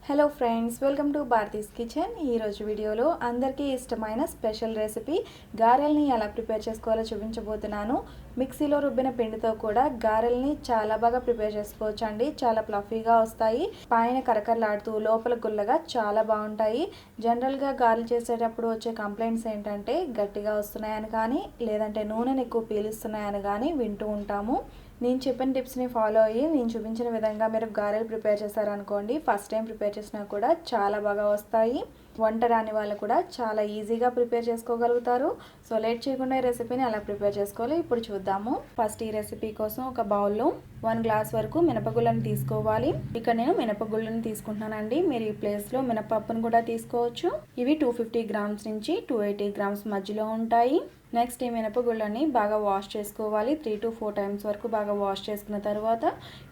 Hello friends, welcome to Bharati's kitchen. ఈరోజు వీడియోలో అందరికీ ఇష్టమైన స్పెషల్ రెసిపీ గారెల్ని ఎలా ప్రిపేర్ చేసుకోవాలో చూపించబోతున్నాను. మిక్సీలో రుబ్బిన పిండితో కూడా గారెల్ని చాలా బాగా ప్రిపేర్ చేసుకోవచ్చు అండి. చాలా ఫ్లఫీగా వస్తాయి, పైన కరకరలాడుతూ లోపల గుల్లగా చాలా బాగుంటాయి. జనరల్గా గారెలు చేసేటప్పుడు వచ్చే కంప్లైంట్స్ ఏంటంటే గట్టిగా వస్తున్నాయని కానీ, లేదంటే నూనెను ఎక్కువ పీలుస్తున్నాయని కానీ వింటూ ఉంటాము. నేను చెప్పిన టిప్స్ని ఫాలో అయ్యి నేను చూపించిన విధంగా మీరు గారెలు ప్రిపేర్ చేశారనుకోండి, ఫస్ట్ టైం ప్రిపేర్ చేసినా కూడా చాలా బాగా వస్తాయి. వంట రాని వాళ్ళు కూడా చాలా ఈజీగా ప్రిపేర్ చేసుకోగలుగుతారు. సో లేట్ చేయకుండా ఈ రెసిపీని ఎలా ప్రిపేర్ చేసుకోవాలో ఇప్పుడు చూద్దాము. ఫస్ట్ ఈ రెసిపీ కోసం ఒక బౌల్లో 1 గ్లాస్ వరకు మినపగుళ్ళని తీసుకోవాలి. ఇక్కడ నేను మినపగుళ్ళని తీసుకుంటున్నానండి. మీరు ఈ ప్లేస్లో మినపప్పును కూడా తీసుకోవచ్చు. ఇవి 250 గ్రామ్స్ నుంచి 280 గ్రామ్స్ మధ్యలో ఉంటాయి. నెక్స్ట్ ఈ మినపగుళ్ళని బాగా వాష్ చేసుకోవాలి. 3 to 4 టైమ్స్ వరకు బాగా వాష్ చేసుకున్న తర్వాత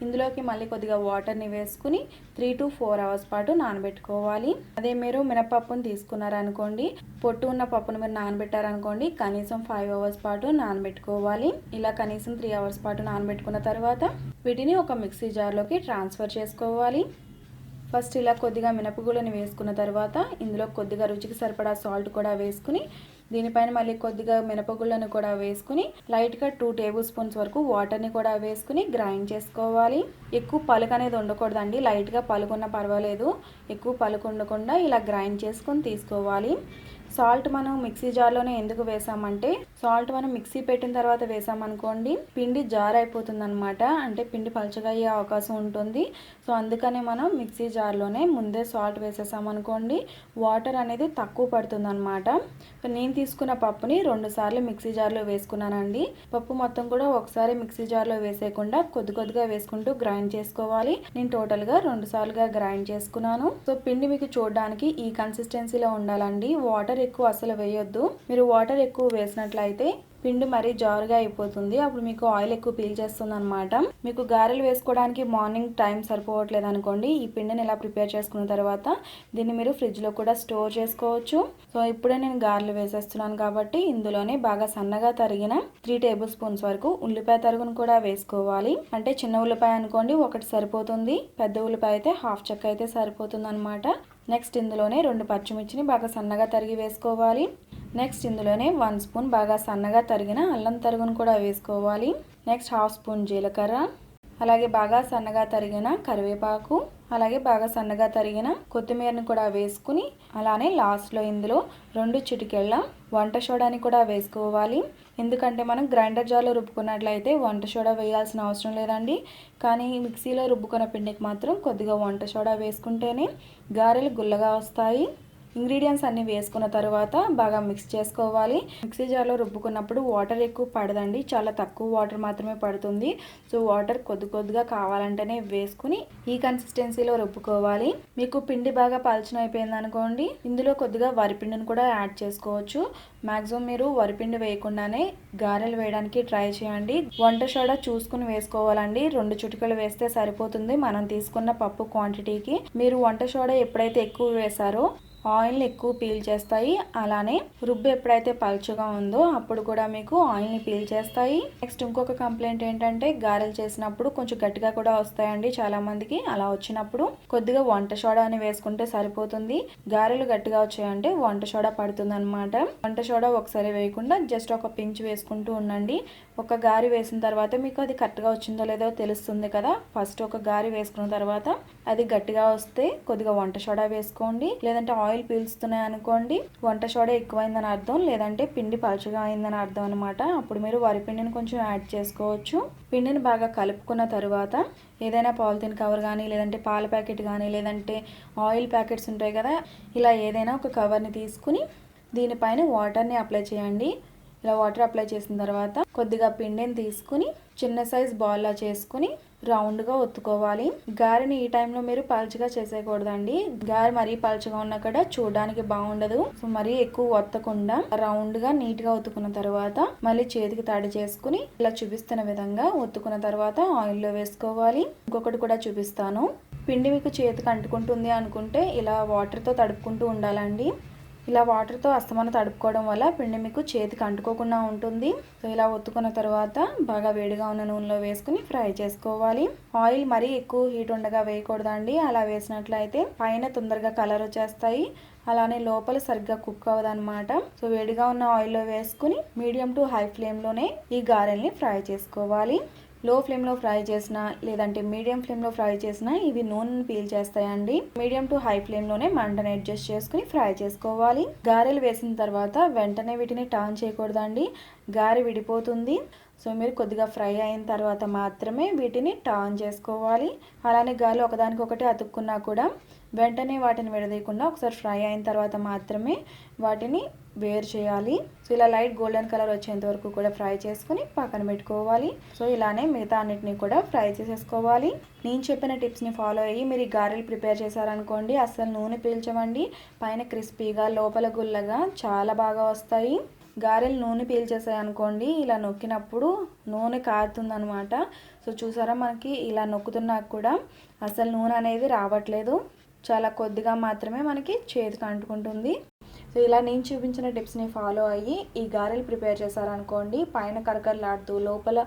ఇందులోకి మళ్ళీ కొద్దిగా వాటర్ని వేసుకుని 3 to 4 అవర్స్ పాటు నానబెట్టుకోవాలి. అదే మీరు మినపప్పును తీసుకున్నారనుకోండి, పొట్టు ఉన్న పప్పును మీరు నానబెట్టారనుకోండి, కనీసం 5 అవర్స్ పాటు నానబెట్టుకోవాలి. ఇలా కనీసం 3 అవర్స్ పాటు నానబెట్టుకున్న తర్వాత వీటిని ఒక మిక్సీ జార్లోకి ట్రాన్స్ఫర్ చేసుకోవాలి. ఫస్ట్ ఇలా కొద్దిగా మినపగుళ్ళని వేసుకున్న తర్వాత ఇందులో కొద్దిగా రుచికి సరిపడా సాల్ట్ కూడా వేసుకుని, దీనిపైన మళ్ళీ కొద్దిగా మినపగుళ్ళను కూడా వేసుకుని లైట్గా 2 టేబుల్ స్పూన్స్ వరకు వాటర్ని కూడా వేసుకుని గ్రైండ్ చేసుకోవాలి. ఎక్కువ పలుకు అనేది ఉండకూడదండి, లైట్గా పలుకున్న పర్వాలేదు. ఎక్కువ పలుకు ఉండకుండా ఇలా గ్రైండ్ చేసుకొని తీసుకోవాలి. సాల్ట్ మనం మిక్సీ జార్లోనే ఎందుకు వేసామంటే, సాల్ట్ మనం మిక్సీ పెట్టిన తర్వాత వేసామనుకోండి పిండి జార్ అయిపోతుంది అనమాట. అంటే పిండి పలుచగా అయ్యే అవకాశం ఉంటుంది. సో అందుకనే మనం మిక్సీ జార్లోనే ముందే సాల్ట్ వేసేసామనుకోండి వాటర్ అనేది తక్కువ పడుతుంది అనమాట. నేను తీసుకున్న పప్పుని 2 సార్లు మిక్సీ జార్లో వేసుకున్నానండి. పప్పు మొత్తం కూడా ఒకసారి మిక్సీ జార్లో వేసేయకుండా కొద్దిగా వేసుకుంటూ గ్రైండ్ చేసుకోవాలి. నేను టోటల్గా 2 సార్లుగా గ్రైండ్ చేసుకున్నాను. సో పిండి మీకు చూడడానికి ఈ కన్సిస్టెన్సీలో ఉండాలండి. వాటర్ ఎక్కువ అసలు వేయొద్దు. మీరు వాటర్ ఎక్కువ వేసినట్లయితే పిండి మరీ జారుగా అయిపోతుంది. అప్పుడు మీకు ఆయిల్ ఎక్కువ పీల్చేస్తుంది అనమాట. మీకు గారెలు వేసుకోవడానికి మార్నింగ్ టైం సరిపోవట్లేదు అనుకోండి, ఈ పిండిని ఇలా ప్రిపేర్ చేసుకున్న తర్వాత దీన్ని మీరు ఫ్రిడ్జ్లో కూడా స్టోర్ చేసుకోవచ్చు. సో ఇప్పుడే నేను గారెలు వేసేస్తున్నాను కాబట్టి ఇందులోనే బాగా సన్నగా తరిగిన 3 టేబుల్ స్పూన్స్ వరకు ఉల్లిపాయ తరుగును కూడా వేసుకోవాలి. అంటే చిన్న ఉల్లిపాయ అనుకోండి, ఒకటి సరిపోతుంది. పెద్ద ఉల్లిపాయ అయితే హాఫ్ చెక్క అయితే సరిపోతుంది అనమాట. నెక్స్ట్ ఇందులోనే 2 పచ్చిమిర్చిని బాగా సన్నగా తరిగి వేసుకోవాలి. నెక్స్ట్ ఇందులోనే 1 స్పూన్ బాగా సన్నగా తరిగిన అల్లం తరుగును కూడా వేసుకోవాలి. నెక్స్ట్ హాఫ్ స్పూన్ జీలకర్ర, అలాగే బాగా సన్నగా తరిగిన కరివేపాకు, అలాగే బాగా సన్నగా తరిగిన కొత్తిమీరని కూడా వేసుకుని, అలానే లాస్ట్లో ఇందులో 2 చిటికెళ్ళ వంట సోడాని కూడా వేసుకోవాలి. ఎందుకంటే మనం గ్రైండర్ జార్లో రుబ్బుకున్నట్లయితే వంట సోడా వేయాల్సిన అవసరం లేదండి. కానీ మిక్సీలో రుబ్బుకున్న పిండికి మాత్రం కొద్దిగా వంట సోడా వేసుకుంటేనే గారెలు గుల్లగా వస్తాయి. ఇంగ్రీడియంట్స్ అన్నీ వేసుకున్న తర్వాత బాగా మిక్స్ చేసుకోవాలి. మిక్సీ జార్లో రుబ్బుకున్నప్పుడు వాటర్ ఎక్కువ పడదండి, చాలా తక్కువ వాటర్ మాత్రమే పడుతుంది. సో వాటర్ కొద్దిగా కావాలంటేనే వేసుకుని ఈ కన్సిస్టెన్సీలో రుబ్బుకోవాలి. మీకు పిండి బాగా పలచన అయిపోయింది అనుకోండి, ఇందులో కొద్దిగా వరిపిండిని కూడా యాడ్ చేసుకోవచ్చు. మ్యాక్సిమం మీరు వరిపిండి వేయకుండానే గారెలు వేయడానికి ట్రై చేయండి. వంట సోడా చూసుకుని వేసుకోవాలండి. 2 చిటికలు వేస్తే సరిపోతుంది మనం తీసుకున్న పప్పు క్వాంటిటీకి. మీరు వంట సోడా ఎప్పుడైతే ఎక్కువ వేసారో ఆయిల్ని ఎక్కువ పీల్ చేస్తాయి. అలానే రుబ్బు ఎప్పుడైతే పలుచగా ఉందో అప్పుడు కూడా మీకు ఆయిల్ని పీల్ చేస్తాయి. నెక్స్ట్ ఇంకొక కంప్లైంట్ ఏంటంటే, గారెలు చేసినప్పుడు కొంచెం గట్టిగా కూడా వస్తాయండి చాలా మందికి. అలా వచ్చినప్పుడు కొద్దిగా వంట సోడాని వేసుకుంటే సరిపోతుంది. గారెలు గట్టిగా వచ్చాయంటే వంట సోడా పడుతుంది అనమాట. వంట సోడా ఒకసారి వేయకుండా జస్ట్ ఒక పించ్ వేసుకుంటూ ఉండండి. ఒక గారి వేసిన తర్వాత మీకు అది కరెక్ట్గా వచ్చిందో లేదో తెలుస్తుంది కదా. ఫస్ట్ ఒక గారి వేసుకున్న తర్వాత అది గట్టిగా వస్తే కొద్దిగా వంట సోడా వేసుకోండి. లేదంటే ఆయిల్ పీల్చుతున్నాయి అనుకోండి, వంట సోడా ఎక్కువైందని అర్థం, లేదంటే పిండి పలుచగా అయిందని అర్థం అనమాట. అప్పుడు మీరు వరిపిండిని కొంచెం యాడ్ చేసుకోవచ్చు. పిండిని బాగా కలుపుకున్న తర్వాత ఏదైనా పాలిథిన్ కవర్ కానీ, లేదంటే పాల ప్యాకెట్ కానీ, లేదంటే ఆయిల్ ప్యాకెట్స్ ఉంటాయి కదా, ఇలా ఏదైనా ఒక కవర్ని తీసుకుని దీనిపైన వాటర్ని అప్లై చేయండి. ఇలా వాటర్ అప్లై చేసిన తర్వాత కొద్దిగా పిండిని తీసుకుని చిన్న సైజ్ బాల్లా చేసుకుని రౌండ్గా ఒత్తుకోవాలి. గారెని ఈ టైంలో మీరు పలుచగా చేసేయకూడదండి. గారె మరీ పలుచగా ఉన్నా కూడా చూడడానికి బాగుండదు. సో మరీ ఎక్కువ ఒత్తకుండా రౌండ్గా నీట్గా ఒత్తుకున్న తర్వాత మళ్ళీ చేతికి తడి చేసుకుని ఇలా చూపిస్తున్న విధంగా ఒత్తుకున్న తర్వాత ఆయిల్లో వేసుకోవాలి. ఇంకొకటి కూడా చూపిస్తాను. పిండి మీకు చేతికి అంటుకుంటుంది అనుకుంటే ఇలా వాటర్తో తడుపుకుంటూ ఉండాలండి. ఇలా వాటర్తో అస్తమానం తడుపుకోవడం వల్ల పిండి మీకు చేతికి అంటుకోకుండా ఉంటుంది. సో ఇలా ఒత్తుకున్న తర్వాత బాగా వేడిగా ఉన్న నూనెలో వేసుకుని ఫ్రై చేసుకోవాలి. ఆయిల్ మరీ ఎక్కువ హీట్ ఉండగా వేయకూడదండి. అలా వేసినట్లయితే పైన తొందరగా కలర్ వచ్చేస్తాయి, అలానే లోపల సరిగ్గా కుక్ అవ్వదన్నమాట. సో వేడిగా ఉన్న ఆయిల్లో వేసుకుని మీడియం టు హై ఫ్లేమ్లోనే ఈ గారెల్ని ఫ్రై చేసుకోవాలి. లో ఫ్లేమ్లో ఫ్రై చేసినా లేదంటే మీడియం ఫ్లేమ్లో ఫ్రై చేసినా ఇవి నూనెను పీల్చేస్తాయండి. మీడియం టు హై ఫ్లేమ్లోనే మంటను అడ్జస్ట్ చేసుకుని ఫ్రై చేసుకోవాలి. గారెలు వేసిన తర్వాత వెంటనే వీటిని టర్న్ చేయకూడదండి, గారె విడిపోతుంది. సో మీరు కొద్దిగా ఫ్రై అయిన తర్వాత మాత్రమే వీటిని టర్న్ చేసుకోవాలి. అలానే గారెలు ఒకదానికొకటి అతుక్కున్నా కూడా వెంటనే వాటిని విడదీయకుండా ఒకసారి ఫ్రై అయిన తర్వాత మాత్రమే వాటిని వేరు చేయాలి. సో ఇలా లైట్ గోల్డెన్ కలర్ వచ్చేంత వరకు కూడా ఫ్రై చేసుకుని పక్కన పెట్టుకోవాలి. సో ఇలానే మిగతా అన్నిటిని కూడా ఫ్రై చేసేసుకోవాలి. నేను చెప్పిన టిప్స్ని ఫాలో అయ్యి మీరు ఈ గారెలు ప్రిపేర్ చేశారనుకోండి, అస్సలు నూనె పీల్చవండి, పైన క్రిస్పీగా లోపల గుల్లగా చాలా బాగా వస్తాయి. గారెలు నూనె పీల్చేసాయి అనుకోండి, ఇలా నొక్కినప్పుడు నూనె కారుతుందనమాట. సో చూసారా, మనకి ఇలా నొక్కుతున్నా కూడా అసలు నూనె అనేది రావట్లేదు, చాలా కొద్దిగా మాత్రమే మనకి చేతికి అంటుకుంటుంది. సో ఇలా నేను చూపించిన టిప్స్ని ఫాలో అయ్యి ఈ గారెలు ప్రిపేర్ చేశారనుకోండి, పైన కరకరలాడుతూ లోపల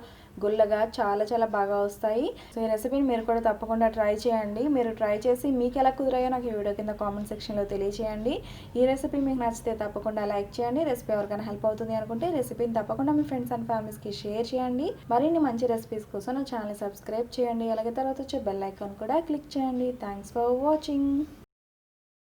గుల్లగా చాలా చాలా బాగా వస్తాయి. సో ఈ రెసిపీని మీరు కూడా తప్పకుండా ట్రై చేయండి. మీరు ట్రై చేసి మీకు ఎలా కుదిరాయో నాకు ఈ వీడియో కింద కామెంట్ సెక్షన్లో తెలియచేయండి. ఈ రెసిపీ మీకు నచ్చితే తప్పకుండా లైక్ చేయండి. రెసిపీ ఎవరికైనా హెల్ప్ అవుతుంది అనుకుంటే రెసిపీని తప్పకుండా మీ ఫ్రెండ్స్ అండ్ ఫ్యామిలీస్కి షేర్ చేయండి. మరిన్ని మంచి రెసిపీస్ కోసం నా ఛానల్ సబ్స్క్రైబ్ చేయండి. అలాగే తర్వాత వచ్చే బెల్ ఐకాన్ కూడా క్లిక్ చేయండి. Thanks for watching.